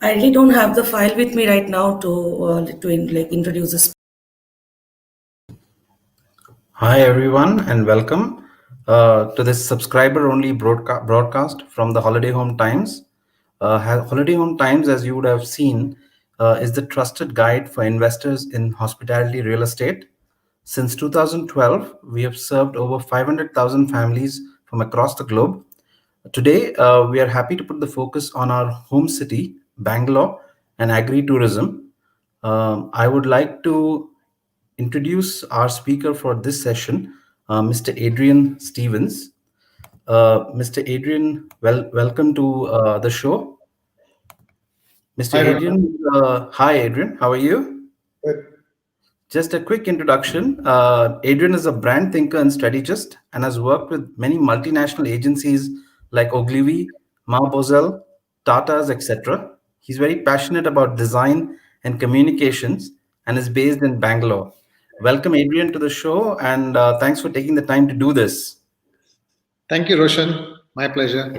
I really don't have the file with me right now to introduce this. Hi everyone and welcome to this subscriber-only broadcast from the Holiday Home Times. Holiday Home Times, as you would have seen, is the trusted guide for investors in hospitality real estate. Since 2012, we have served over 500,000 families from across the globe. Today, we are happy to put the focus on our home city, Bangalore, and Agri tourism. I would like to introduce our speaker for this session, Mr. Adrian Stevens. Mr. Adrian, welcome to the show. Mr. Hi, Adrian, hi Adrian, how are you? Good. Just a quick introduction. Adrian is a brand thinker and strategist and has worked with many multinational agencies like Ogilvy, Marbozell, Tata's, etc. He's very passionate about design and communications and is based in Bangalore. Welcome, Adrian, to the show, and thanks for taking the time to do this. Thank you, Roshan. My pleasure.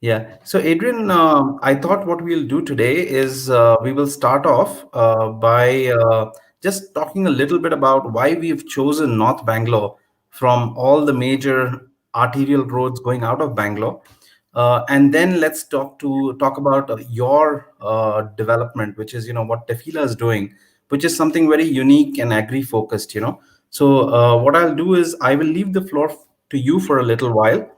Yeah. So, Adrian, I thought what we'll do today is we will start off by just talking a little bit about why we've chosen North Bangalore from all the major arterial roads going out of Bangalore. And then let's talk about your development, which is, what Tefila is doing, which is something very unique and agri focused, So what I'll do is I will leave the floor to you for a little while,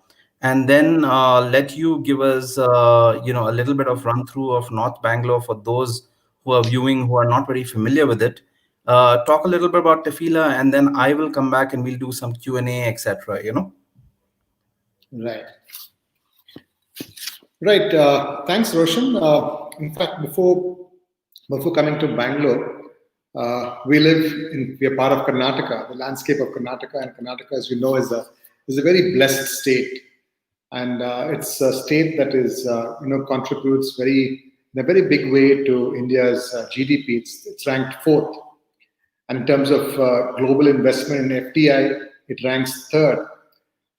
and then let you give us, a little bit of run through of North Bangalore for those who are viewing who are not very familiar with it. Talk a little bit about Tefila, and then I will come back and we'll do some Q&A, etc. Right. Right. Thanks, Roshan. In fact, before coming to Bangalore, we are part of Karnataka, the landscape of Karnataka, and Karnataka, as we know, is a very blessed state, and it's a state that is contributes in a very big way to India's GDP. It's ranked fourth, and in terms of global investment in FDI, it ranks third.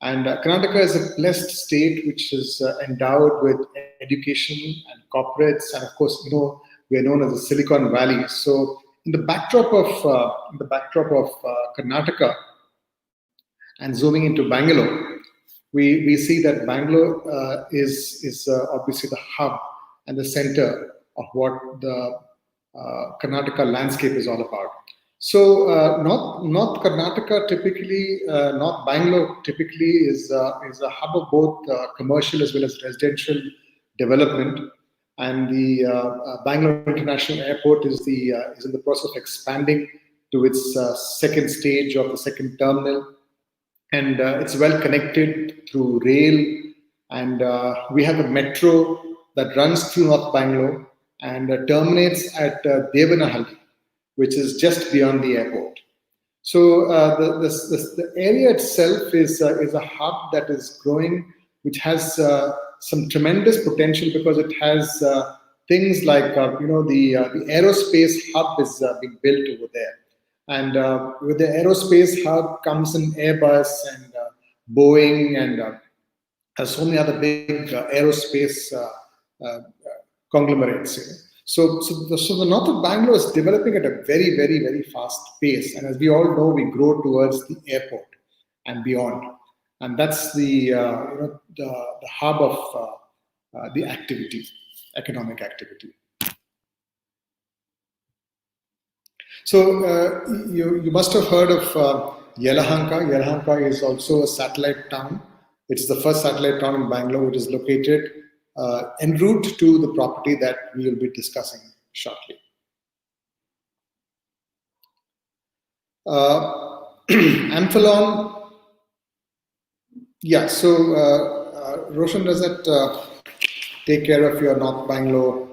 And Karnataka is a blessed state which is endowed with education and corporates, and of course, we are known as the Silicon Valley. So, in the backdrop of Karnataka, and zooming into Bangalore, we see that Bangalore is obviously the hub and the center of what the Karnataka landscape is all about. So North Karnataka typically, North Bangalore typically is a hub of both commercial as well as residential development, and the Bangalore International Airport is in the process of expanding to its second stage of the second terminal, and it's well connected through rail, and we have a metro that runs through North Bangalore and terminates at Devanahalli, which is just beyond the airport. So the area itself is a hub that is growing, which has some tremendous potential because it has things like the aerospace hub is being built over there, and with the aerospace hub comes an Airbus and Boeing and so many other big aerospace conglomerates. So the north of Bangalore is developing at a very, very, very fast pace, and as we all know, we grow towards the airport and beyond, and that's the hub of the activity, economic activity. So you must have heard of Yelahanka. Yelahanka is also a satellite town. It's the first satellite town in Bangalore, which is located en route to the property that we will be discussing shortly. Amphelon, yeah, so Roshan, does that take care of your North Bangalore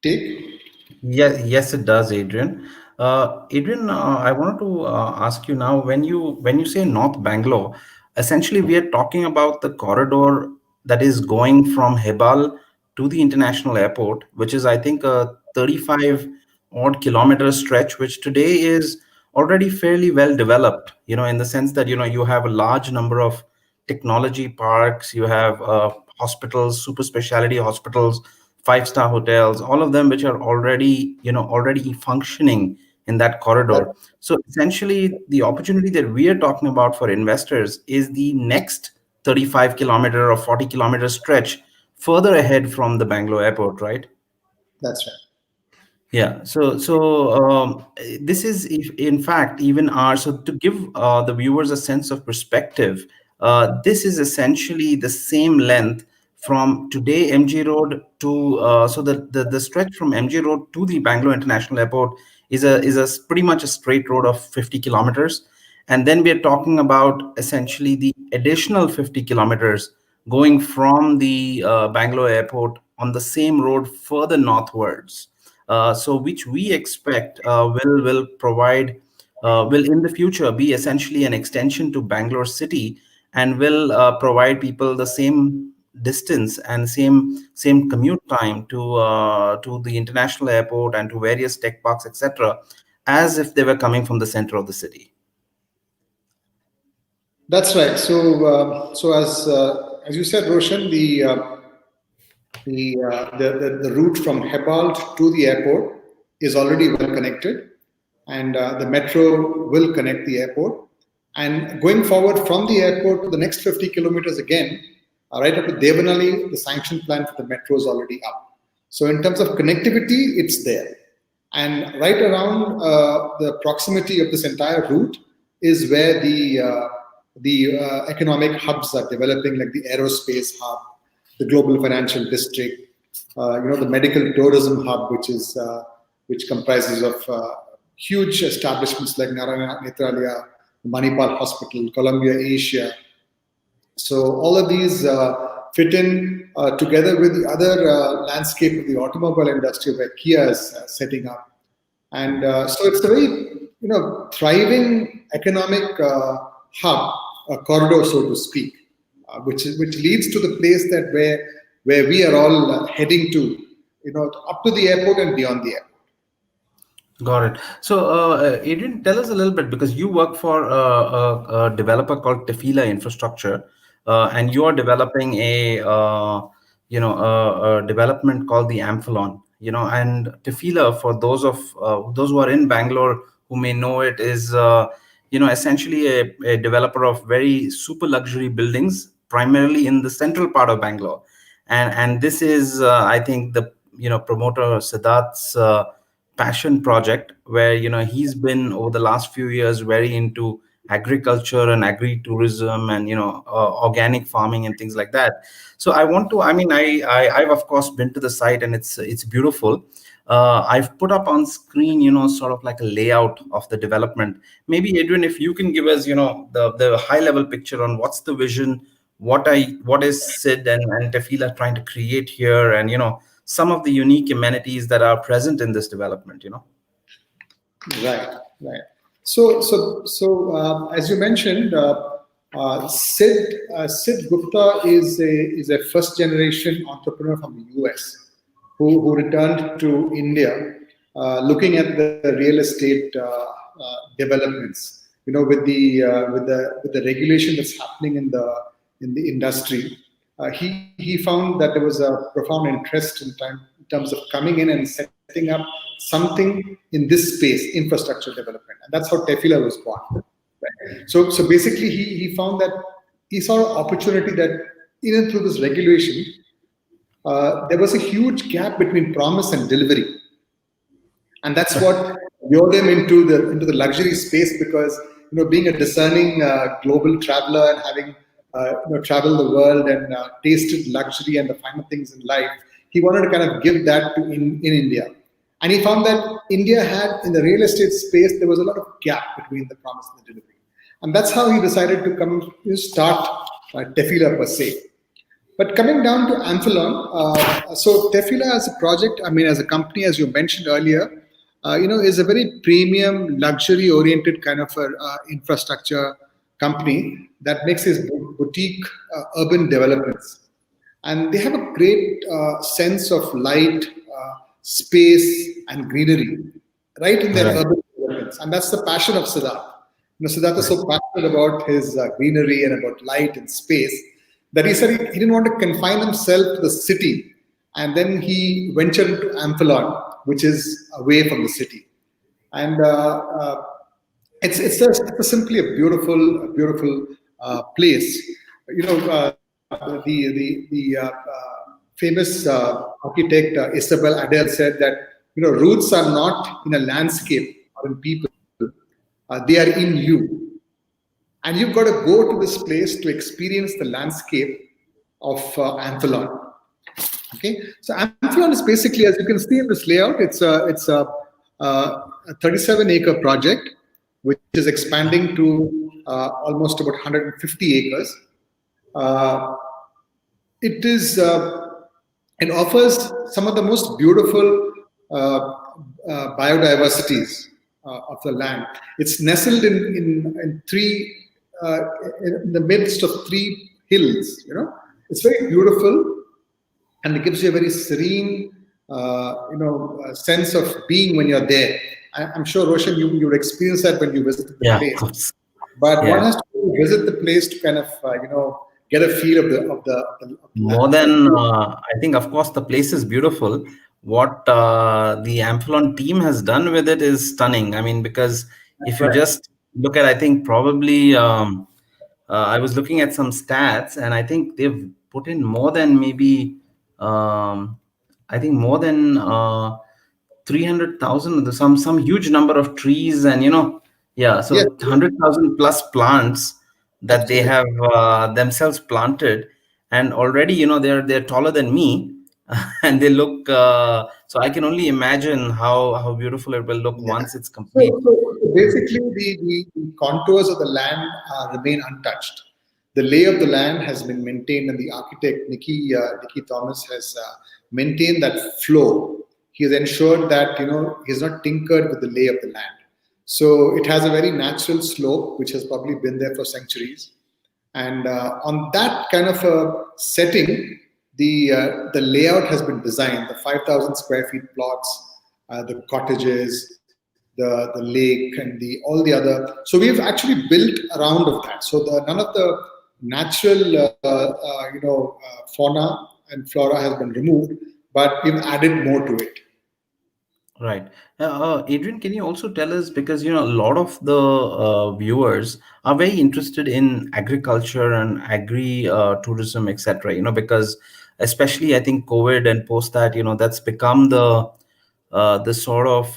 take? Yes, it does, Adrian. Adrian, I wanted to ask you now, when you say North Bangalore, essentially we are talking about the corridor that is going from Hebal to the international airport, which is, I think, a 35 odd kilometer stretch, which today is already fairly well developed, in the sense that, you have a large number of technology parks, you have hospitals, super specialty hospitals, five-star hotels, all of them which are already functioning in that corridor. So essentially, the opportunity that we are talking about for investors is the next 35-kilometer or 40-kilometer stretch further ahead from the Bangalore airport, right? That's right. Yeah. So this is, in fact, even so to give the viewers a sense of perspective, this is essentially the same length from today MG Road to so the stretch from MG Road to the Bangalore International Airport is a pretty much a straight road of 50 kilometers, and then we are talking about essentially the additional 50 kilometers going from the Bangalore Airport on the same road further northwards. So which we expect will provide will in the future be essentially an extension to Bangalore city, and will provide people the same distance and same commute time to the international airport and to various tech parks, etc., as if they were coming from the center of the city. That's right. So as you said, Roshan, the route from Hebald to the airport is already well connected, and the metro will connect the airport. And going forward from the airport to the next 50 kilometers again, right up to Devanali, the sanction plan for the metro is already up. So in terms of connectivity, it's there. And right around the proximity of this entire route is where the economic hubs are developing, like the aerospace hub, the global financial district, the medical tourism hub, which comprises of huge establishments like Narayana Netralia, Manipal Hospital, Columbia Asia. So all of these fit in together with the other landscape of the automobile industry where Kia is setting up, and so it's a very thriving economic hub, a corridor, so to speak, which leads to the place that where we are all heading to, up to the airport and beyond the airport. Got it. So, Adrian, tell us a little bit, because you work for a developer called Tefila Infrastructure, and you are developing a development called the Amphelon. And Tefila, for those who are in Bangalore who may know it, is essentially a developer of very super luxury buildings, primarily in the central part of Bangalore, and this is I think the promoter Siddharth's passion project, where he's been over the last few years very into agriculture and agri-tourism and organic farming and things like that. So I've of course been to the site, and it's beautiful. I've put up on screen sort of like a layout of the development. Maybe, Adrian, if you can give us the high level picture on what's the vision, what is Sid and Tefila trying to create here, and some of the unique amenities that are present in this development. Right, right. So, as you mentioned, Sid Gupta is a first generation entrepreneur from the US who returned to India, looking at the real estate developments. With the regulation that's happening in the industry, he found that there was a profound interest in terms of coming in and setting up something in this space, infrastructure development, and that's how Tefila was born. Right? So basically, he found that he saw an opportunity that even through this regulation, there was a huge gap between promise and delivery, and that's what lured him into the luxury space, because being a discerning global traveler and having traveled the world and tasted luxury and the finer things in life, he wanted to kind of give that to in India. And he found that India had, in the real estate space, there was a lot of gap between the promise and the delivery. And that's how he decided to start Tefila per se. But coming down to Amphelon, so Tefila as a project, as a company, as you mentioned earlier, is a very premium, luxury-oriented kind of infrastructure company that makes these boutique urban developments. And they have a great sense of light, space, and greenery right in their urban developments. And that's the passion of Siddharth. Siddharth is so passionate about his greenery and about light and space that he said he didn't want to confine himself to the city. And then he ventured into Amphelon, which is away from the city. And it's simply a beautiful place. The famous architect Isabel Adele said that roots are not in a landscape or in people; they are in you, and you've got to go to this place to experience the landscape of Amphelon. Okay, so Amphelon is basically, as you can see in this layout, it's a 37-acre project which is expanding to almost about 150 acres. It offers some of the most beautiful biodiversities of the land. It's nestled in the midst of three hills. It's very beautiful, and it gives you a very serene, sense of being when you're there. I'm sure, Roshan, you experience that when you visit the place. Of course. But one has to visit the place to kind of, get a feel of the more than I think. Of course, the place is beautiful. What the Amphelon team has done with it is stunning. Because if you just look at, I think probably I was looking at some stats, and I think they've put in more than maybe more than 300,000, some huge number of trees, and yeah, so Yes, 100,000 plus plants that they absolutely. have themselves planted, and already they're taller than me, and they look. So I can only imagine how beautiful it will look Yeah. once it's complete. So basically, the contours of the land remain untouched. The lay of the land has been maintained, and the architect Nicky Thomas has maintained that flow. He has ensured that he has not tinkered with the lay of the land. So it has a very natural slope, which has probably been there for centuries. And on that kind of a setting, the layout has been designed. The 5,000 square feet plots, the cottages, the lake, and the all the other. So we've actually built around of that. So none of the natural fauna and flora has been removed, but we've added more to it. Right. Adrian, can you also tell us, because a lot of the viewers are very interested in agriculture and agri tourism, etc. Because especially I think COVID and post that, that's become the sort of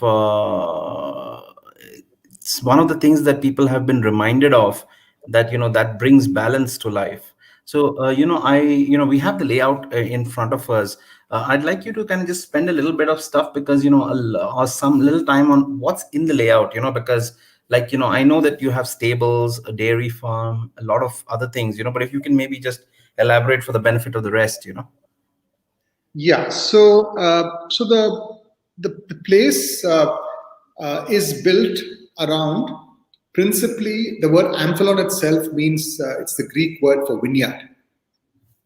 it's one of the things that people have been reminded of, that that brings balance to life. So we have the layout in front of us. I'd like you to kind of just spend a little bit of stuff, because or some little time on what's in the layout, because like I know that you have stables, a dairy farm, a lot of other things, but if you can maybe just elaborate for the benefit of the rest. Yeah. So the place is built around, principally, the word amphion itself means, it's the Greek word for vineyard.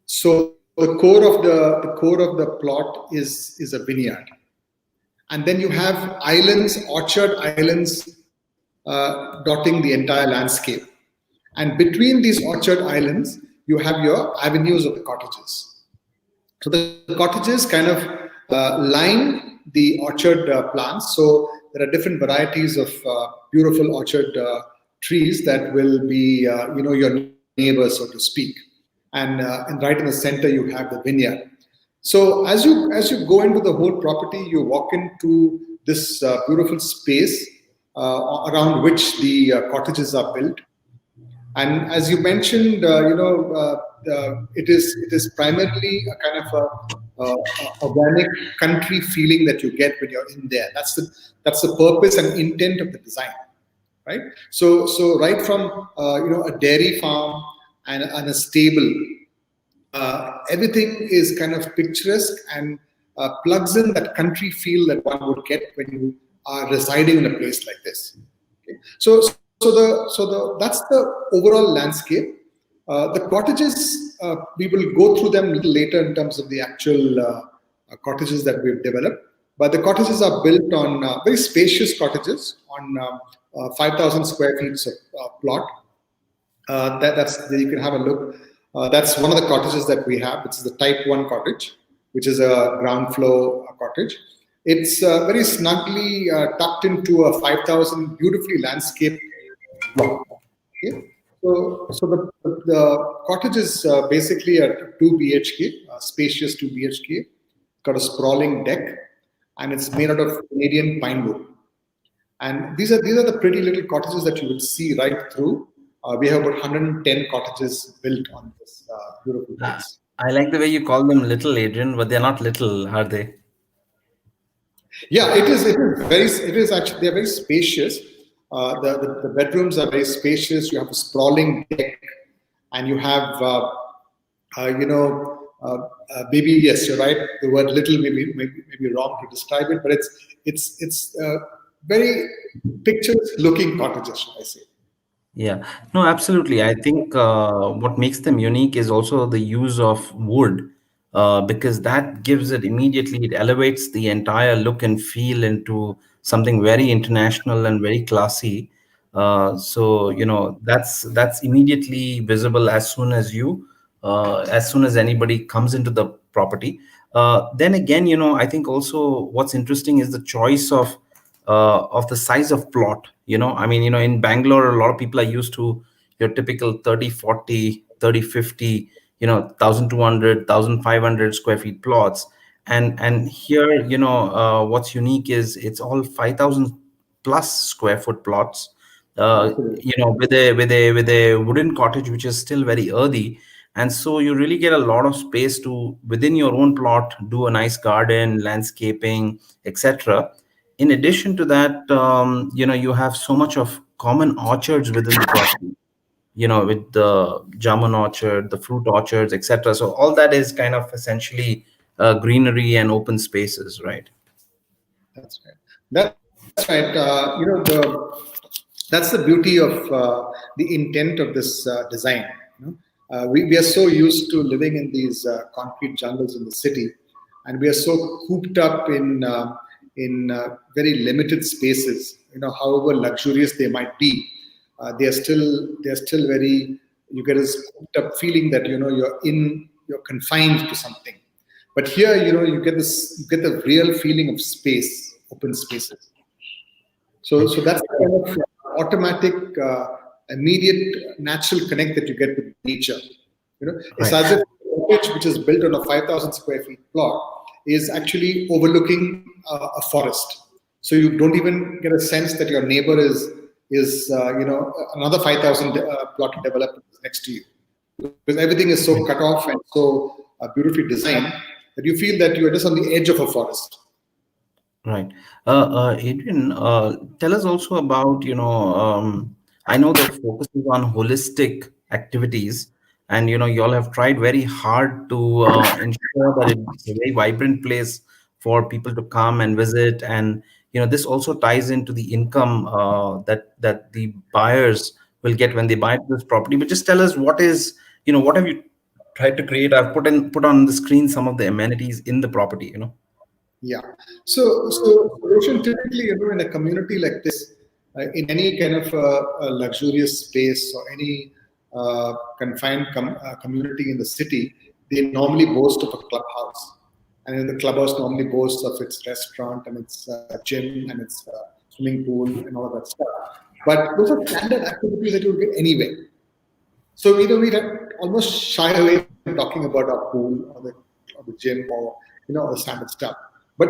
So the core of the plot is a vineyard, and then you have islands, orchard islands, dotting the entire landscape. And between these orchard islands, you have your avenues of the cottages. So the cottages kind of line the orchard plants. So there are different varieties of beautiful orchard trees that will be, your neighbors, so to speak. And right in the center you have the vineyard. So as you go into the whole property, you walk into this beautiful space around which the cottages are built. And as you mentioned, it is primarily a kind of organic country feeling that you get when you're in there. That's the purpose and intent of the design, right? So right from a dairy farm and a stable, everything is kind of picturesque and plugs in that country feel that one would get when you are residing in a place like this. Okay. So that's the overall landscape. The cottages, we will go through them a little later in terms of the actual cottages that we've developed. But the cottages are built on very spacious cottages on 5,000 square feet of plot. That's you can have a look. That's one of the cottages that we have. It's the Type 1 cottage, which is a ground floor cottage. It's very snugly tucked into a 5,000 beautifully landscaped block. Okay? So the cottage is basically a 2 BHK, a spacious 2 BHK. Got a sprawling deck, and it's made out of Canadian pine wood. And these are the pretty little cottages that you will see right through. We have about 110 cottages built on this beautiful Uh, place. I like the way you call them little, Adrian, but they're not little, are they? Yeah, it is. It is very. It is actually. They are very spacious. The bedrooms are very spacious. You have a sprawling deck, and you have maybe, yes, you're right. The word little maybe wrong to describe it, but it's very picturesque looking cottages, should I say? Yeah, no, absolutely. I think what makes them unique is also the use of wood, because that gives it immediately, it elevates the entire look and feel into something very international and very classy. So, that's immediately visible as soon as anybody comes into the property. Then again, I think also what's interesting is the choice of the size of plot. I mean, in Bangalore, a lot of people are used to your typical 30, 40, 30, 50, 1,200, 1,500 square feet plots. And here, what's unique is it's all 5,000 plus square foot plots, Absolutely. with a wooden cottage which is still very earthy. And so you really get a lot of space to, within your own plot, do a nice garden, landscaping, etc. In addition to that, you have so much of common orchards within the property, with the jamun orchard, the fruit orchards, etc. So all that is kind of essentially greenery and open spaces, right? That's right. That's right. That's the beauty of the intent of this design. We are so used to living in these concrete jungles in the city, and we are so cooped up in very limited spaces. However luxurious they might be, they are still very. You get a cooped up feeling that you're confined to something. But here, you get the real feeling of space, open spaces. So that's the kind of automatic, immediate, natural connect that you get with nature. It's Right. as if the cottage, which is built on a 5,000 square feet plot, is actually overlooking a forest. So you don't even get a sense that your neighbor is another 5,000 plotted development next to you, because everything is so cut off and so beautifully designed that you feel that you are just on the edge of a forest. Right. Adrian, tell us also about, I know the focus is on holistic activities, and, you all have tried very hard to ensure that it's a very vibrant place for people to come and visit. And, this also ties into the income that the buyers will get when they buy this property. But just tell us what have you tried to create? I've put on the screen some of the amenities in the property. Yeah. So Roshan, typically, in a community like this, in any kind of luxurious space or any confined community in the city, they normally boast of a clubhouse. And then the clubhouse normally boasts of its restaurant and its gym and its swimming pool and all of that stuff. But those are standard activities that you will get anywhere. So we almost shy away from talking about our pool or the gym or the standard stuff. But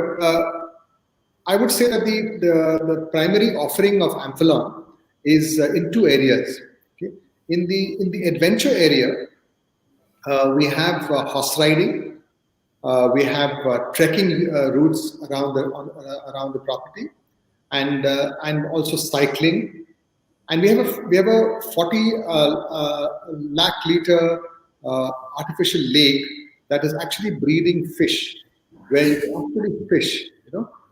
I would say that the primary offering of Amphelon is in two areas. Okay? In the adventure area, we have horse riding, we have trekking routes around the property, and also cycling, and we have a 40 lakh liter artificial lake that is actually breeding fish, where you can actually fish.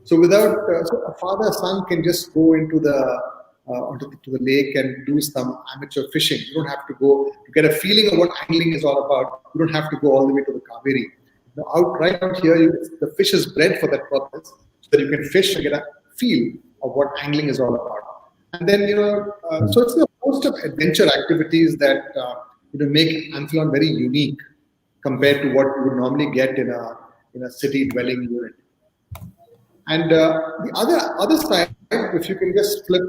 So without so a father son can just go into the to the lake and do some amateur fishing. You don't have to go to get a feeling of what angling is all about. You don't have to go all the way to the Kaveri. Right out here, the fish is bred for that purpose, so that you can fish and get a feel of what angling is all about. And then so it's a host of adventure activities that make Amphelon very unique compared to what you would normally get in a city dwelling unit. And the other side, if you can just flip,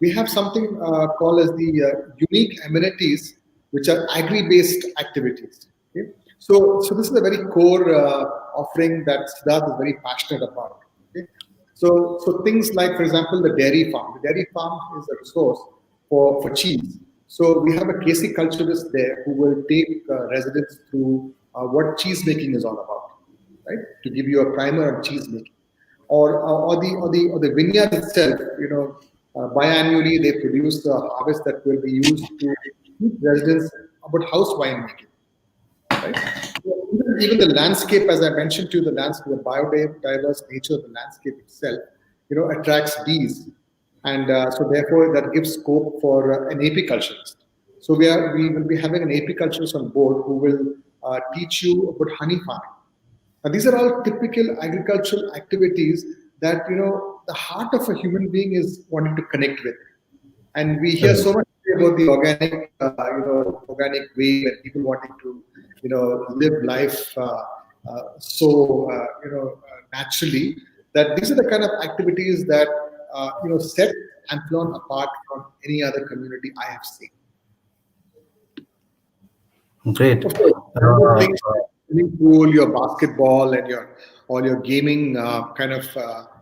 we have something called as the unique amenities, which are agri-based activities. Okay? So this is a very core offering that Siddharth is very passionate about. Okay? So things like, for example, the dairy farm. The dairy farm is a resource for cheese. So we have a KC culturist there who will take residents through what cheese making is all about, right? To give you a primer on cheese making, or the vineyard itself. Biannually they produce the harvest that will be used to teach residents about house winemaking, right? Even the landscape, as I mentioned to you, the biodiverse nature of the landscape itself, attracts bees, and so therefore that gives scope for an apiculturist. So we will be having an apiculturist on board who will teach you about honey farming. Now, these are all typical agricultural activities that the heart of a human being is wanting to connect with. And we hear so much about the organic way, and people wanting to live life naturally, that these are the kind of activities that set Amphelon apart from any other community I have seen. Great. Of course, one more thing. swimming pool, your basketball, and all your gaming kind of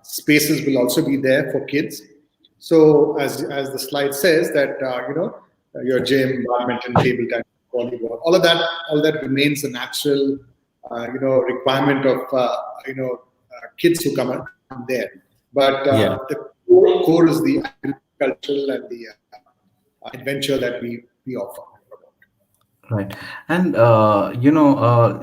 spaces will also be there for kids. So as the slide says that your gym, badminton, table tennis, volleyball, all that remains a natural requirement of kids who come there. But Yeah. the core is the agricultural and the adventure that we offer. Right. And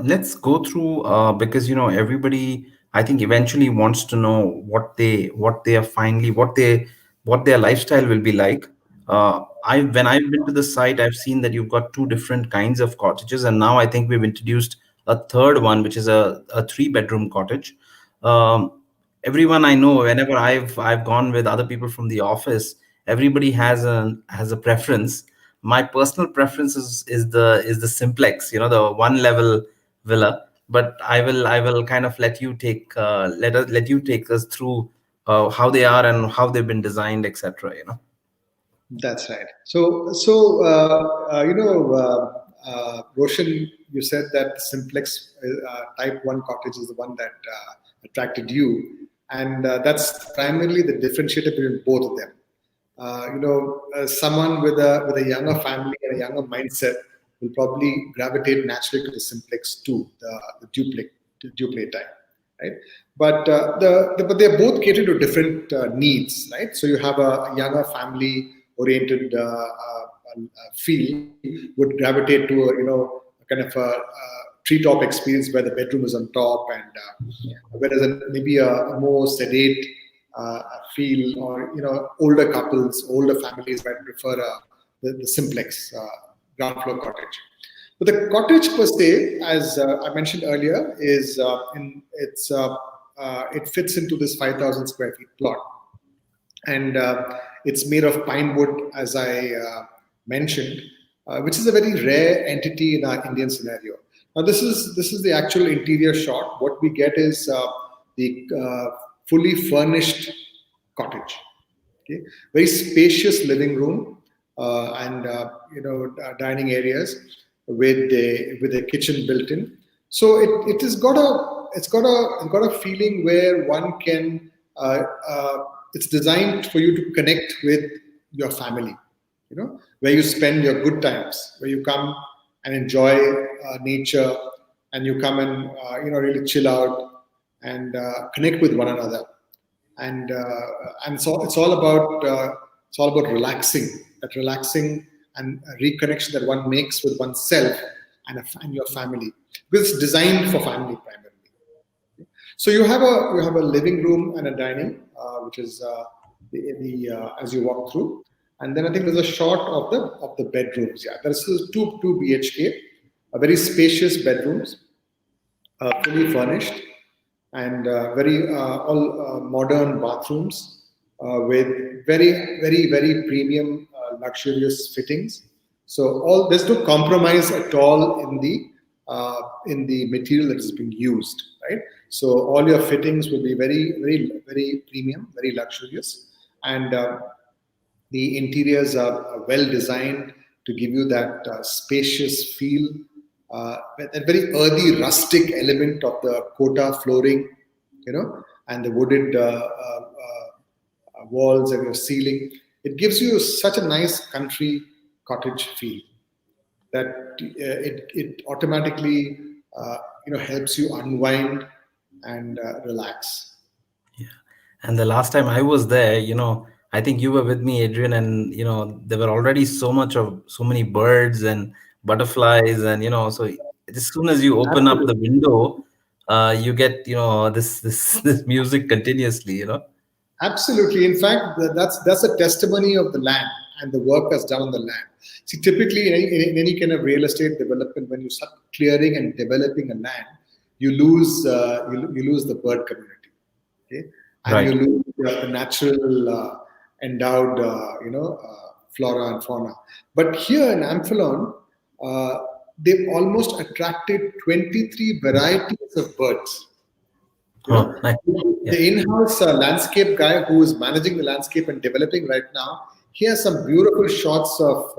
let's go through because everybody I think eventually wants to know what they are finally what their lifestyle will be like. I When I've been to the site, I've seen that you've got two different kinds of cottages, and now I think we've introduced a third one, which is a 3-bedroom cottage. Everyone I know, whenever I've gone with other people from the office, everybody has a preference. My personal preference is the simplex, the one level villa. But I will kind of let you take us through how they are and how they've been designed, etc. That's right. Roshan, you said that simplex type 1 cottage is the one that attracted you. And that's primarily the differentiator between both of them. Someone with a younger family and a younger mindset will probably gravitate naturally to the simplex 2, the duplicate type, right? But they're both catered to different needs, right? So you have a younger family oriented feel would gravitate to a kind of a treetop experience where the bedroom is on top, and whereas maybe a more sedate feel, or older couples, older families might prefer the simplex ground floor cottage. But the cottage per se, as I mentioned earlier, is it fits into this 5,000 square feet plot, and it's made of pine wood, as I mentioned, which is a very rare entity in our Indian scenario. Now, this is the actual interior shot. What we get is the fully furnished cottage. Okay, very spacious living room and dining areas with a kitchen built in. So it has got a feeling where one can. It's designed for you to connect with your family. Where you spend your good times, where you come and enjoy nature, and you come and really chill out and connect with one another. And so it's all about relaxing and reconnection that one makes with oneself and your family, because it's designed for family primarily. So you have a living room and a dining, which is as you walk through, and then I think there's a shot of the bedrooms. Yeah, there's two BHK, very spacious bedrooms, fully furnished, and very all modern bathrooms with very, very, very premium luxurious fittings. So there's no compromise at all in the material that is being used, right? So all your fittings will be very, very, very premium, very luxurious, and the interiors are well designed to give you that spacious feel, that very earthy, rustic element of the Kota flooring, and the wooded walls and your ceiling. It gives you such a nice country cottage feel that it automatically helps you unwind and relax. Yeah. And the last time I was there, I think you were with me, Adrian, and there were already so many birds and butterflies, and so as soon as you open up the Absolutely. window, you get this music continuously. Absolutely. In fact, that's a testimony of the land and the work that's done on the land. See, typically in any kind of real estate development, when you start clearing and developing a land, you lose the bird community, okay, and you Right. lose the natural endowed flora and fauna. But here in Amphelon, they've almost attracted 23 varieties of birds. Oh, nice. Yeah. The in-house landscape guy who is managing the landscape and developing right now, he has some beautiful shots of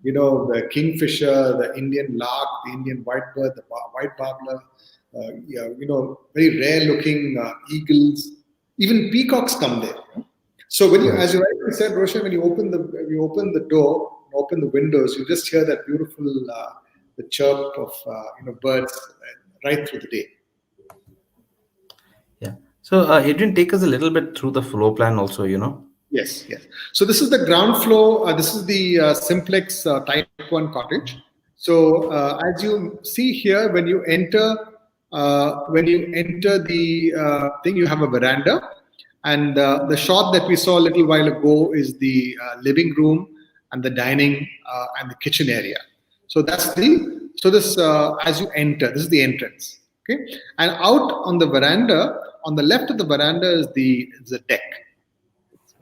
the kingfisher, the Indian lark, the Indian whitebird, the white warbler, very rare looking eagles, even peacocks come there. So when you, Right. as you rightly said, Roshan, when you open the door, open the windows, you just hear that beautiful the chirp of birds right through the day. Yeah. So, Adrian, take us a little bit through the floor plan also. Yes, yes. So this is the ground floor. This is the simplex Type 1 cottage. So as you see here, when you enter the thing, you have a veranda, and the shot that we saw a little while ago is the living room and the dining and the kitchen area. So this as you enter, this is the entrance. Okay, and out on the veranda, on the left of the veranda is the deck.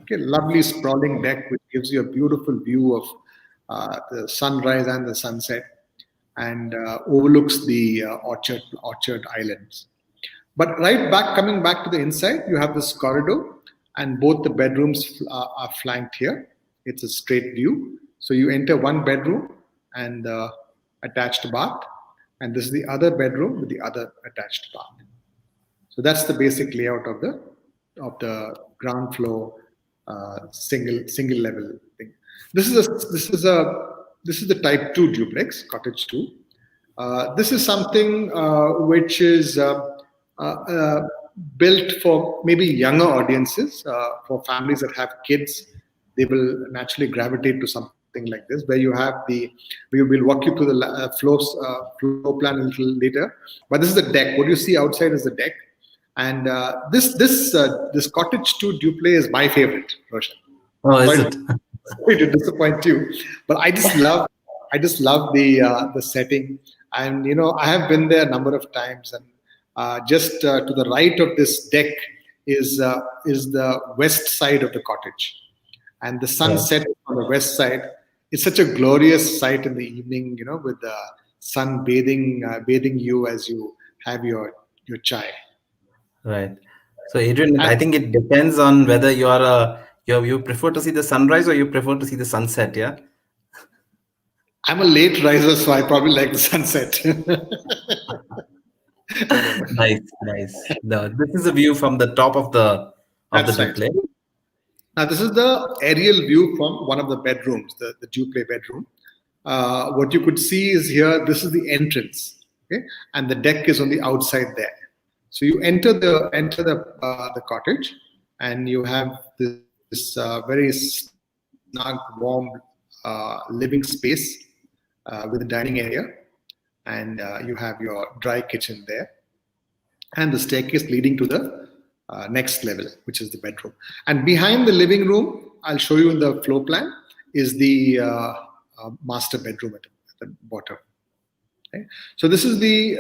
Okay, lovely sprawling deck which gives you a beautiful view of the sunrise and the sunset, and overlooks the Orchard Islands. But coming back to the inside, you have this corridor, and both the bedrooms are flanked here. It's a straight view. So you enter one bedroom and attached bath, and this is the other bedroom with the other attached bath. So that's the basic layout of the ground floor single level thing. This is the Type 2 duplex, cottage 2. This is something which is built for maybe younger audiences, for families that have kids. They will naturally gravitate to something like this, where we will walk you through the floor plan a little later. But this is the deck. What you see outside is the deck, and this cottage 2 duplex is my favorite, Roshan. Oh, is Sorry, it? sorry to disappoint you, but I just love the setting, and I have been there a number of times, and just to the right of this deck is the west side of the cottage, and the Right. sunset on the west side. It's such a glorious sight in the evening, with the sun bathing you as you have your chai. Right. So, Adrian, And I think it depends on whether you prefer to see the sunrise or you prefer to see the sunset. Yeah. I'm a late riser, so I probably like the sunset. Nice, nice. This is a view from the top of the That's right. duplex. Now, this is the aerial view from one of the bedrooms, the duplex bedroom. What you could see is here, this is the entrance, okay? And the deck is on the outside there. So you enter the cottage, and you have this very snug, warm living space with a dining area, and you have your dry kitchen there, and the staircase leading to the next level, which is the bedroom. And behind the living room, I'll show you in the floor plan, is the master bedroom at the bottom. Okay? So this is the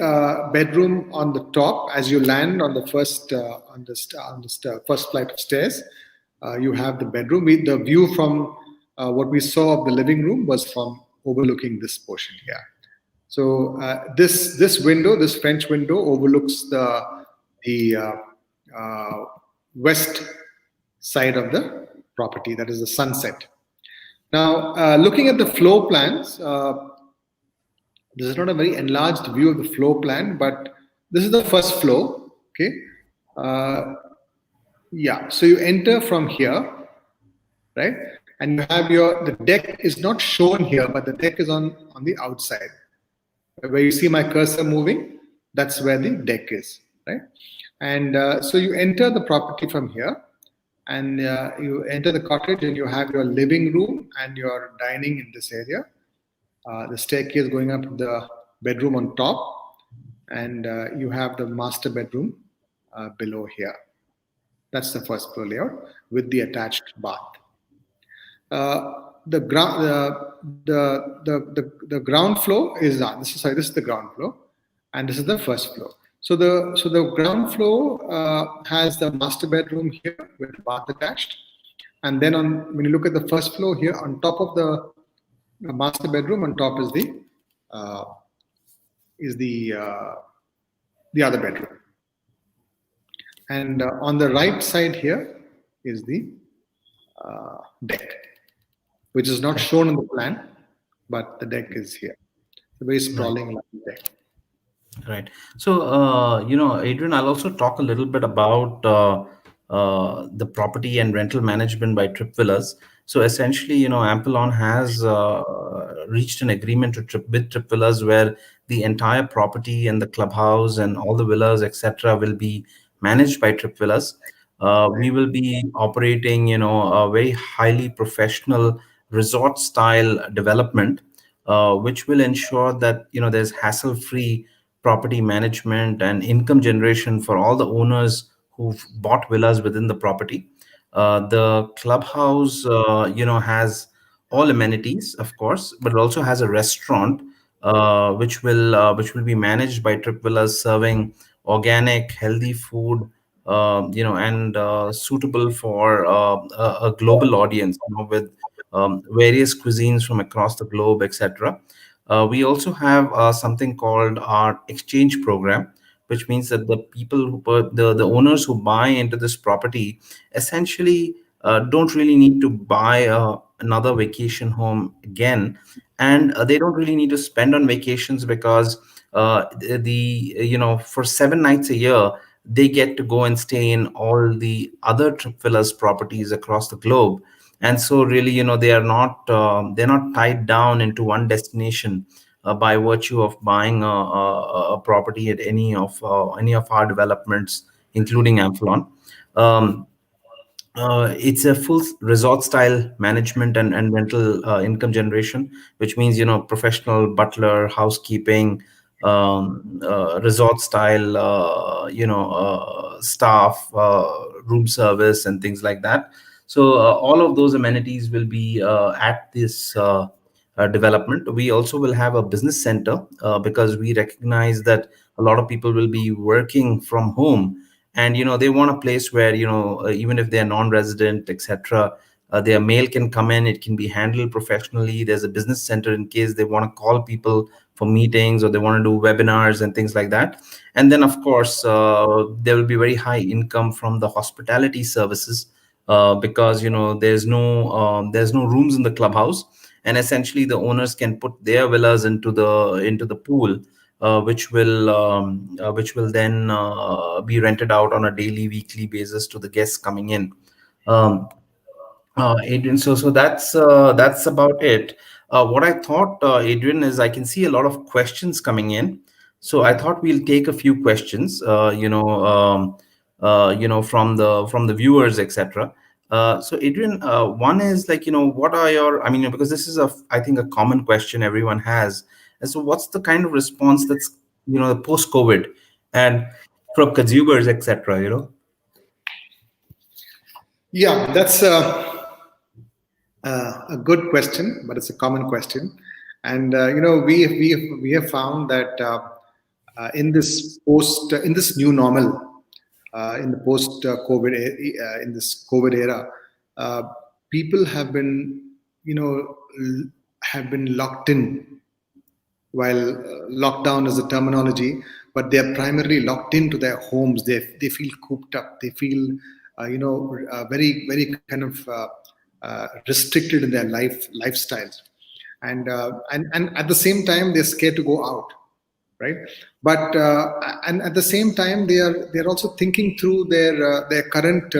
bedroom on the top. As you land on the first first flight of stairs, you have the bedroom. The view from what we saw of the living room was from overlooking this portion here. So this window, this French window, overlooks the west side of the property. That is the sunset. Now, looking at the floor plans, this is not a very enlarged view of the floor plan, but this is the first floor. Okay. Yeah. So you enter from here, right? And you have the deck is not shown here, but the deck is on the outside. Where you see my cursor moving, that's where the deck is, right? And so you enter the property from here, and you enter the cottage, and you have your living room and your dining in this area. The staircase going up to the bedroom on top, and you have the master bedroom below here. That's the first floor layout with the attached bath. The ground floor is this is the ground floor, and this is the first floor. So the ground floor has the master bedroom here with the bath attached, and then when you look at the first floor here, on top of the master bedroom, on top is the other bedroom, and on the right side here is the deck, which is not shown in the plan, but the deck is here. It's a very Right. sprawling deck. Right. So, Adrian, I'll also talk a little bit about the property and rental management by Tripvillas. So, essentially, Ampelon has reached an agreement with Tripvillas where the entire property and the clubhouse and all the villas, etc., will be managed by Tripvillas. We will be operating, a very highly professional resort style development, which will ensure that there's hassle-free property management and income generation for all the owners who've bought villas within the property. The clubhouse, has all amenities, of course, but it also has a restaurant, which will be managed by Trip Villas, serving organic, healthy food, and suitable for a global audience, with various cuisines from across the globe, etc. We also have something called our exchange program, which means that the people the owners who buy into this property essentially don't really need to buy another vacation home again, and they don't really need to spend on vacations because for 7 nights a year they get to go and stay in all the other Trip Villas properties across the globe. And so really, they're not tied down into one destination by virtue of buying a property at any of our developments, including Amphelon. Um, it's a full resort style management and rental income generation, which means professional butler, housekeeping, resort style staff, room service, and things like that. So all of those amenities will be at this development. We also will have a business center because we recognize that a lot of people will be working from home, and they want a place where even if they're non-resident, etc., their mail can come in, it can be handled professionally. There's a business center in case they want to call people for meetings or they want to do webinars and things like that. And then of course there will be very high income from the hospitality services, because there's no rooms in the clubhouse, and essentially the owners can put their villas into the pool, which will then be rented out on a daily, weekly basis to the guests coming in. Um, Adrian, so that's about it. What I thought, Adrian, is I can see a lot of questions coming in. So I thought we'll take a few questions, from the viewers, etc. So Adrian, one is like, what are your, I mean, because this is I think a common question everyone has. And so what's the kind of response that's, post-COVID and from consumers, etc. Yeah, that's a good question, but it's a common question. And we have found that in this new normal, in the post COVID in this COVID era, uh, people have been have been locked in. While lockdown is a terminology, but they are primarily locked into their homes. They feel cooped up. They feel very kind of restricted in their lifestyles, and at the same time they're scared to go out, right? But and at the same time they're also thinking through their current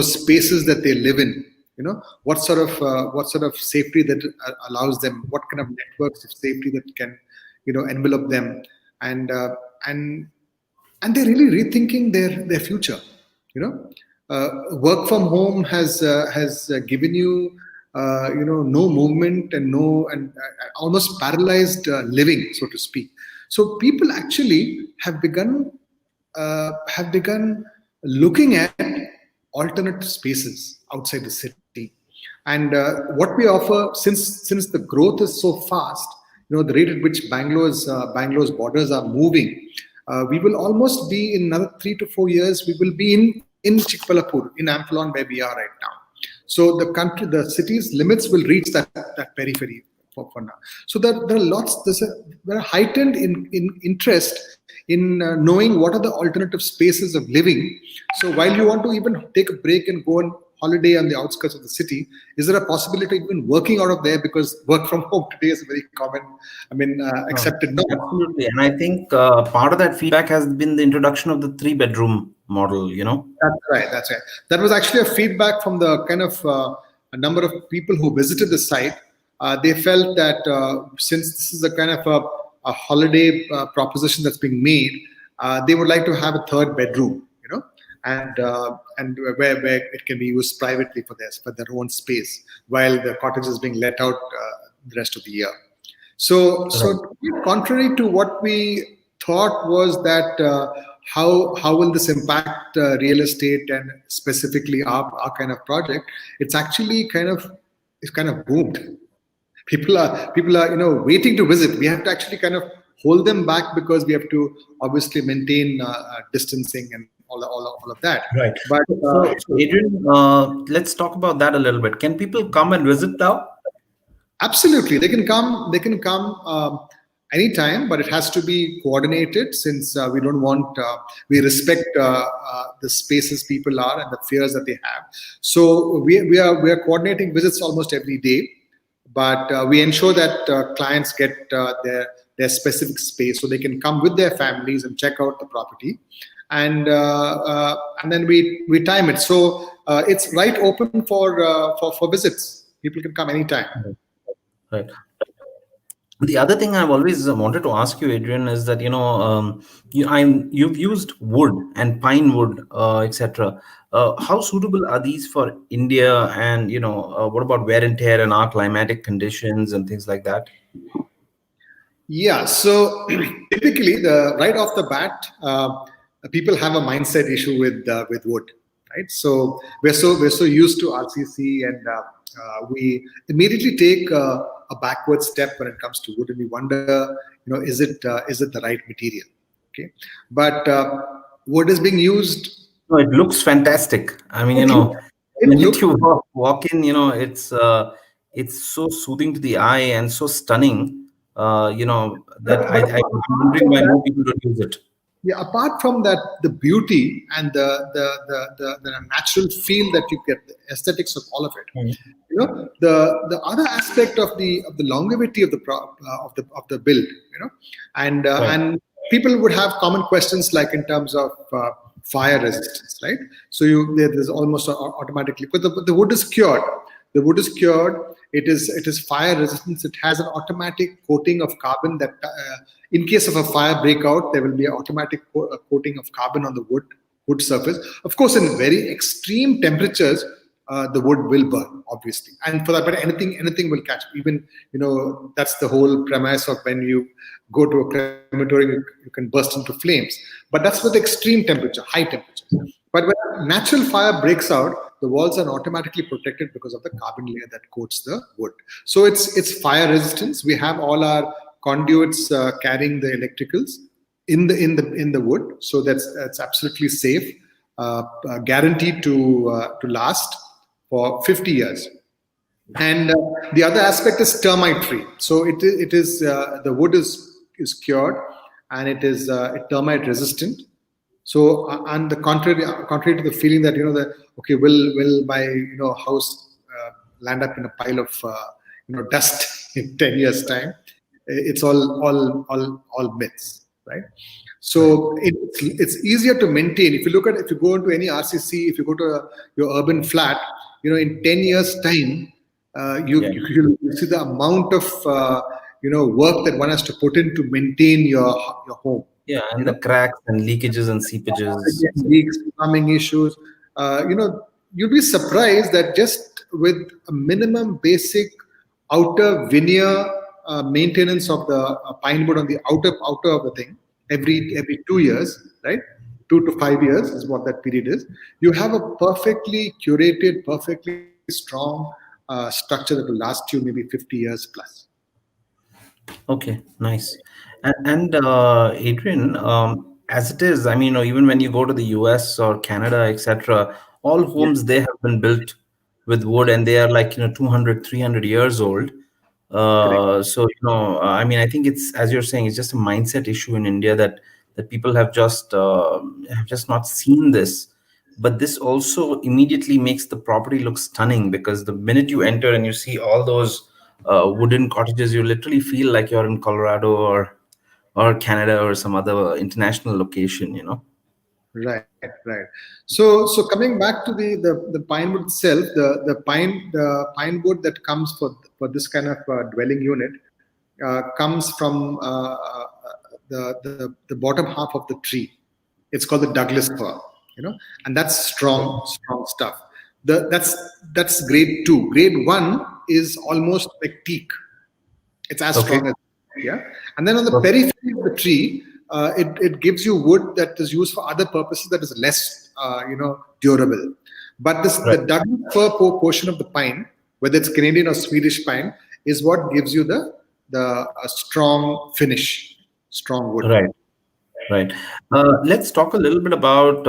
spaces that they live in. What sort of safety that allows them, what kind of networks of safety that can envelop them, and uh, and and they're really rethinking their future. Work from home has given you no movement and no and almost paralyzed living, so to speak. So people actually have begun looking at alternate spaces outside the city. And what we offer, since the growth is so fast, the rate at which Bangalore's borders are moving, we will almost be in another 3 to 4 years. We will be in Chikbalapur, in Amphelon, where we are right now. So the city's limits will reach that periphery for now. So there are heightened in interest in knowing what are the alternative spaces of living. So while you want to even take a break and go and holiday on the outskirts of the city, is there a possibility of even working out of there? Because work from home today is a very common, accepted norm. Absolutely. And I think part of that feedback has been the introduction of the three-bedroom model, That's right. That's right. That was actually a feedback from the kind of a number of people who visited the site. They felt that since this is a kind of a holiday proposition that's being made, they would like to have a third bedroom, and where it can be used privately for their own space, while the cottage is being let out the rest of the year. So contrary to what we thought was that how will this impact real estate and specifically our kind of project? It's actually kind of boomed. People are waiting to visit. We have to actually kind of hold them back because we have to obviously maintain distancing and all of that. Right. But So Adrian, let's talk about that a little bit. Can people come and visit now? absolutely, they can come. They can come anytime, but it has to be coordinated since we don't want. We respect the spaces people are and the fears that they have. So we are coordinating visits almost every day, but we ensure that clients get their specific space so they can come with their families and check out the property, and then we time it so it's right open for visits. People can come anytime. Right. The other thing I've always wanted to ask you, Adrian, is that you've used wood and pine wood, etc. How suitable are these for India? And what about wear and tear and our climatic conditions and things like that? Yeah, so typically, right off the bat, people have a mindset issue with wood, right? So we're so used to RCC, and we immediately take a backward step when it comes to wood, and we wonder, is it the right material? Okay, but wood is being used. No, it looks fantastic. I mean, It when looks you walk in, it's so soothing to the eye and so stunning. That I'm wondering why more people don't use it. Yeah, apart from that, the beauty and the natural feel that you get, the aesthetics of all of it. The other aspect of the longevity of the build. And Right. and people would have common questions like in terms of fire resistance, right? So there's almost automatically, but the wood is cured. The wood is cured. It is fire resistant. It has an automatic coating of carbon that, in case of a fire breakout, there will be an automatic coating of carbon on the wood surface. Of course, in very extreme temperatures, the wood will burn, obviously, and for that matter, anything will catch. Even that's the whole premise of when you go to a crematorium, you can burst into flames. But that's with extreme temperature, high temperatures. But when natural fire breaks out, the walls are automatically protected because of the carbon layer that coats the wood. So it's fire resistance. We have all our conduits carrying the electricals in the wood, so that's absolutely safe, guaranteed to last for 50 years. And the other aspect is termite free. So it is the wood is cured, and it is termite resistant. So on the contrary to the feeling that will my house land up in a pile of dust in 10 years time, it's all myths, right? So it's easier to maintain. If you go into any RCC, if you go to your urban flat, in 10 years time, you see the amount of work that one has to put in to maintain your home. Yeah, and the cracks and leakages and seepages. Leaks, plumbing issues. You'd be surprised that just with a minimum basic outer veneer maintenance of the pine wood on the outer of the thing every 2 years, right? 2 to 5 years is what that period is. You have a perfectly curated, perfectly strong structure that will last you maybe 50 years plus. Okay, nice. And Adrian, as it is, I mean, even when you go to the US or Canada, etc., all homes they have been built with wood, and they are like 200, 300 years old. So I mean, I think it's, as you're saying, it's just a mindset issue in India that people have just not seen this. but this also immediately makes the property look stunning, because the minute you enter and you see all those wooden cottages, you literally feel like you're in Colorado or Canada or some other international location, you know. Right, right. So coming back to the pine wood itself, the pine wood that comes for this kind of dwelling unit comes from the bottom half of the tree. It's called the Douglas fir, and that's strong stuff. That's grade two. Grade one is almost like teak. It's as Okay. strong as, yeah. And then on the Okay. periphery of the tree, it gives you wood that is used for other purposes that is less durable. But this Right. the Douglas fir portion of the pine, whether it's Canadian or Swedish pine, is what gives you the strong finish, strong wood. Right. Right. Let's talk a little bit about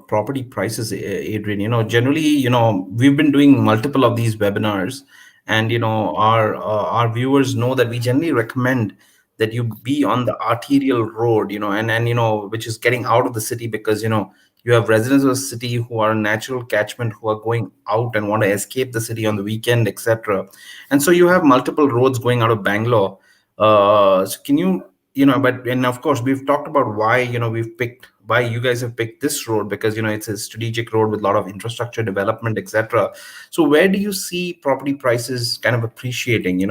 property prices, Adrian. Generally, we've been doing multiple of these webinars, and our viewers know that we generally recommend that you be on the arterial road, and which is getting out of the city, because you have residents of the city who are natural catchment, who are going out and want to escape the city on the weekend, etc. And so you have multiple roads going out of Bangalore. So can you but and of course we've talked about why why you guys have picked this road, because it's a strategic road with a lot of infrastructure development, etc. So where do you see property prices kind of appreciating,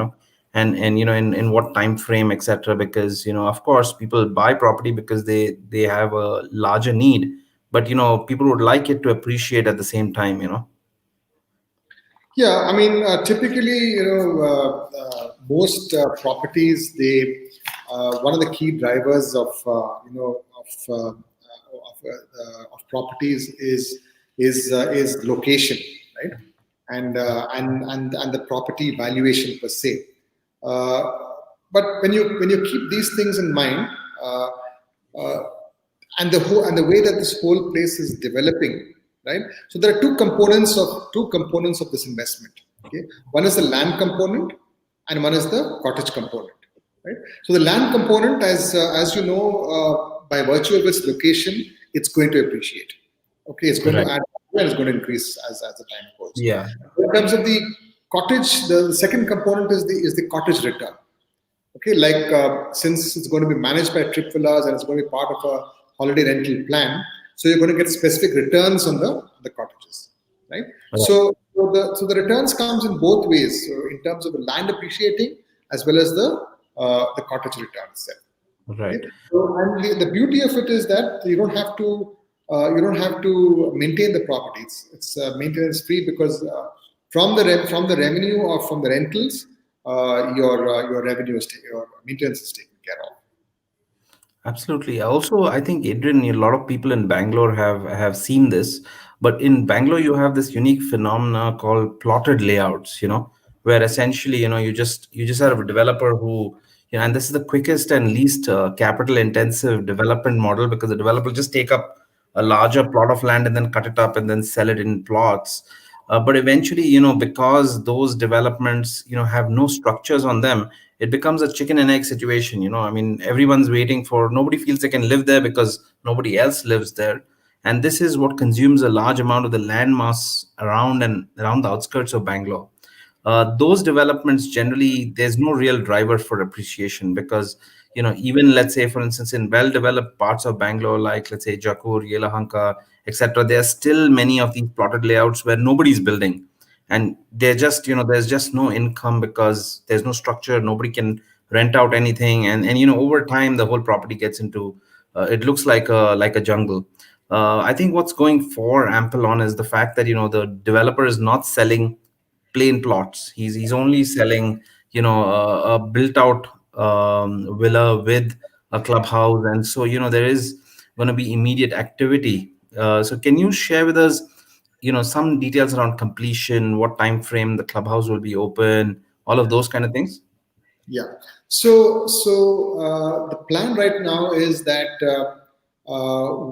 and in what time frame, etc.? Because of course people buy property because they have a larger need, but people would like it to appreciate at the same time. Yeah, I mean, typically, most properties, one of the key drivers of properties is location, right? And the property valuation per se. Uh, but when you keep these things in mind, uh, uh, and the way that this whole place is developing, right? So there are two components of this investment. Okay, one is the land component, and one is the cottage component, right? So the land component, as you know, by virtue of its location, it's going to appreciate. Okay, it's going to Right. add value and it's going to increase as the time goes. Yeah. In terms of the cottage, the second component is the cottage return. Okay, like since it's going to be managed by Tripvillas and it's going to be part of a holiday rental plan, so you're going to get specific returns on the cottages, right? Right. So the returns comes in both ways. So in terms of the land appreciating as well as the cottage return itself. Okay? Right. So, and the beauty of it is that you don't have to maintain the property. It's maintenance free, because from the revenue or from the rentals, your revenue your maintenance is taken care of. Absolutely. Also, I think, Adrian, a lot of people in Bangalore have seen this, but in Bangalore you have this unique phenomena called plotted layouts. Where essentially, you just have a developer who, and this is the quickest and least capital intensive development model, because the developer just take up a larger plot of land and then cut it up and then sell it in plots. But eventually, because those developments, have no structures on them, it becomes a chicken and egg situation. I mean, everyone's waiting for, nobody feels they can live there because nobody else lives there. And this is what consumes a large amount of the land mass around the outskirts of Bangalore. Those developments, generally there's no real driver for appreciation, because even, let's say, for instance, in well developed parts of Bangalore, like let's say Jakur, Yelahanka, etc., there are still many of these plotted layouts where nobody's building, and they're just, there's just no income because there's no structure, nobody can rent out anything, and over time the whole property gets into, it looks like a jungle. I think what's going for Ampelon is the fact that the developer is not selling plain plots. He's only selling, a built out villa with a clubhouse, and so there is going to be immediate activity. So can you share with us, some details around completion, what time frame the clubhouse will be open, all of those kind of things? Yeah. So the plan right now is that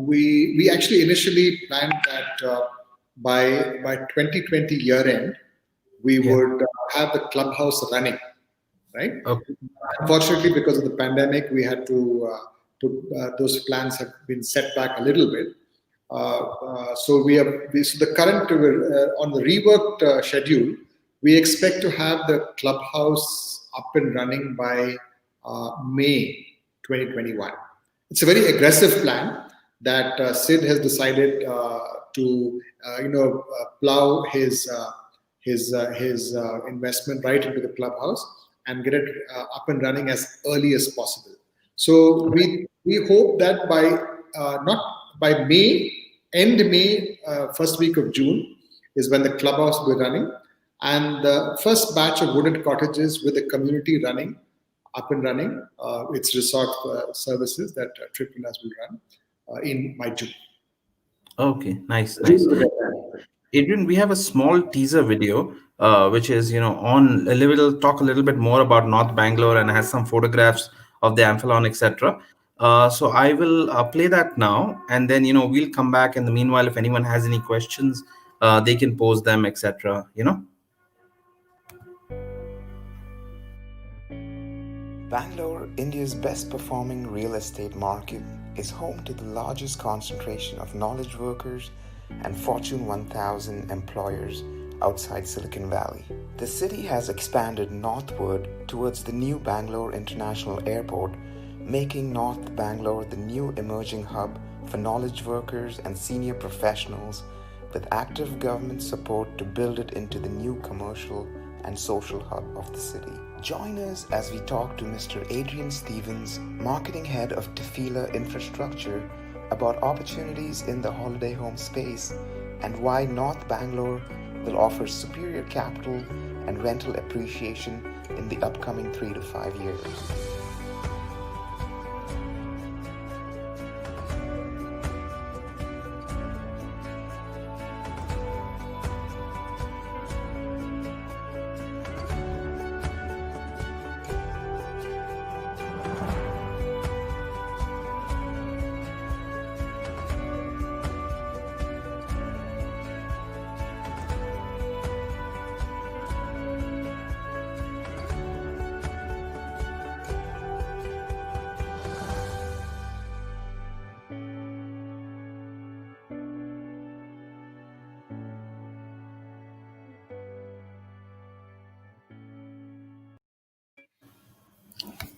we actually initially planned that by 2020 year end we Yeah. would have the clubhouse running, right? Okay. Unfortunately, because of the pandemic, we had to those plans have been set back a little bit. So so the current on the reworked schedule, we expect to have the clubhouse up and running by May 2021. It's a very aggressive plan that Sid has decided to plow his investment right into the clubhouse and get it up and running as early as possible. So we hope that by not by May, end May, first week of June is when the clubhouse will be running, and the first batch of wooded cottages with the community running up and running its resort services that Tripvillas will run in by June. Okay, nice, nice. Adrian, we have a small teaser video, which is, on a little talk a little bit more about North Bangalore and has some photographs of the Amphion, etc. So I will play that now, and then we'll come back. In the meanwhile, if anyone has any questions, they can pose them, etc. Bangalore, India's best performing real estate market, is home to the largest concentration of knowledge workers and Fortune 1000 employers outside Silicon Valley. The city has expanded northward towards the new Bangalore International Airport, making North Bangalore the new emerging hub for knowledge workers and senior professionals, with active government support to build it into the new commercial and social hub of the city. Join us as we talk to Mr. Adrian Stevens, Marketing Head of Tripvillas Infrastructure, about opportunities in the holiday home space and why North Bangalore will offer superior capital and rental appreciation in the upcoming 3 to 5 years.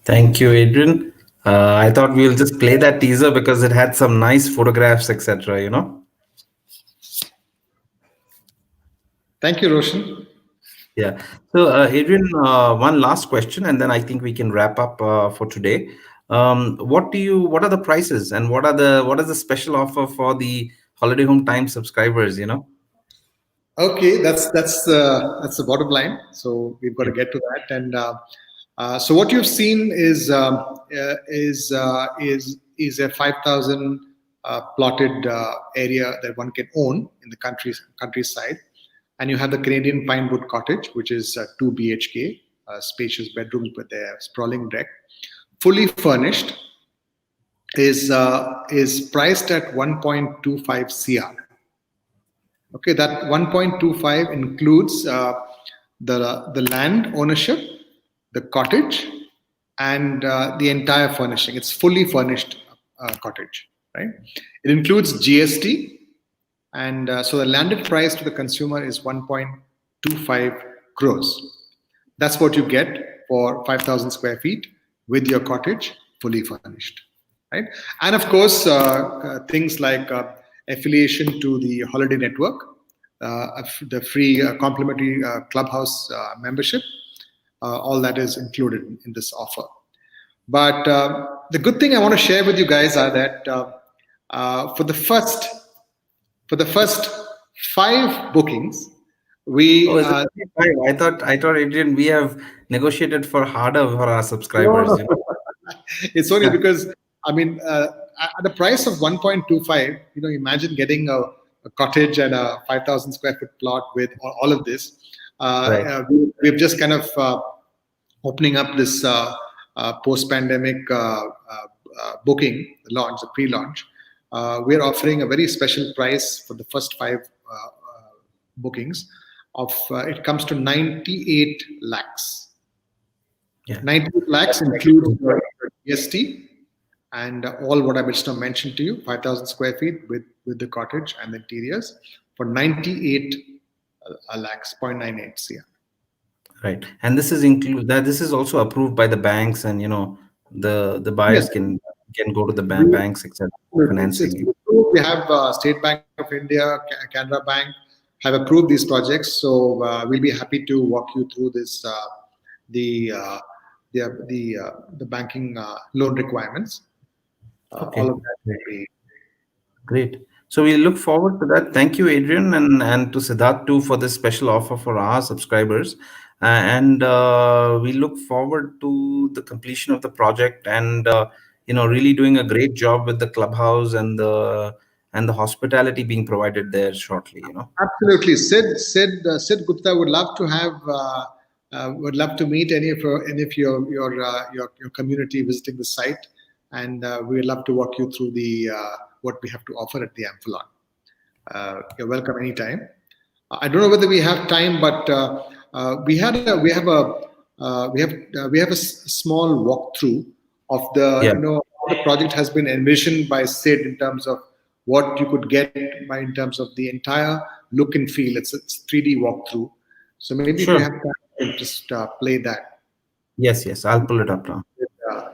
Thank you, Adrian. I thought we'll just play that teaser because it had some nice photographs, etc. Thank you, Roshan. Yeah. So, Adrian, one last question, and then I think we can wrap up for today. What are the prices, and what is the special offer for the Holiday Home Time subscribers? Okay, that's the bottom line. So we've got to get to that. And so what you've seen is a 5,000 plotted area that one can own in the countryside, and you have the Canadian Pine Wood Cottage, which is 2 BHK, spacious bedrooms with a sprawling deck, fully furnished, is priced at 1.25 CR. Okay, that 1.25 includes the land ownership, the cottage, and the entire furnishing. It's fully furnished cottage, right? It includes GST, and so the landed price to the consumer is 1.25 crores. That's what you get for 5,000 square feet with your cottage fully furnished, right? And of course, things like affiliation to the holiday network, the free complimentary clubhouse membership, all that is included in this offer. But the good thing I want to share with you guys are that for the first 5 bookings, we. Oh, is it 5? I thought, Adrian, we have negotiated for harder for our subscribers. No. It's only because, I mean, at the price of 1.25, imagine getting a cottage and a 5,000 square foot plot with all of this. Right. We've just kind of opening up this post-pandemic booking launch, the pre-launch. We're offering a very special price for the first 5 bookings. It comes to 98 lakhs. Yeah. 98 lakhs includes GST and all what I just now mentioned to you, 5,000 square feet with the cottage and the interiors for 98 lakhs, 0.98 CR. Right. And this is include that this is also approved by the banks, and the Yes, buyers can go to the we, banks, etc., it's financing. approved. We have State Bank of India, Canara Bank have approved these projects. So we'll be happy to walk you through this, the uh, the banking loan requirements. All Okay. of that will be. Great. So we look forward to that. Thank you, Adrian, and to Siddharth too for this special offer for our subscribers. And we look forward to the completion of the project, and really doing a great job with the clubhouse and the hospitality being provided there shortly. Absolutely, Sid Gupta would love to have would love to meet any of your community visiting the site, and we would love to walk you through the what we have to offer at the Amphion. You're welcome anytime. I don't know whether we have time, but we have a small walkthrough of the Yeah. how the project has been envisioned by Sid in terms of what you could get by in terms of the entire look and feel. It's 3D walkthrough. So maybe if you Sure. have time, you can just play that. Yes. Yes. I'll pull it up now. Uh,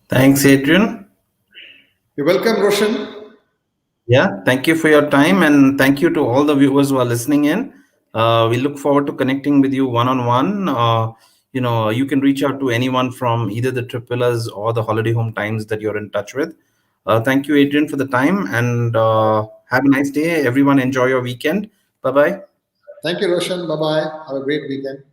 Thanks, Adrian. you're welcome, Roshan. Yeah, thank you for your time, and thank you to all the viewers who are listening in. We look forward to connecting with you one on one. You can reach out to anyone from either the Tripvillas or the Holiday Home Times that you're in touch with. Thank you, Adrian, for the time, and have a nice day. Everyone, enjoy your weekend. Bye bye. Thank you, Roshan. Bye bye. Have a great weekend.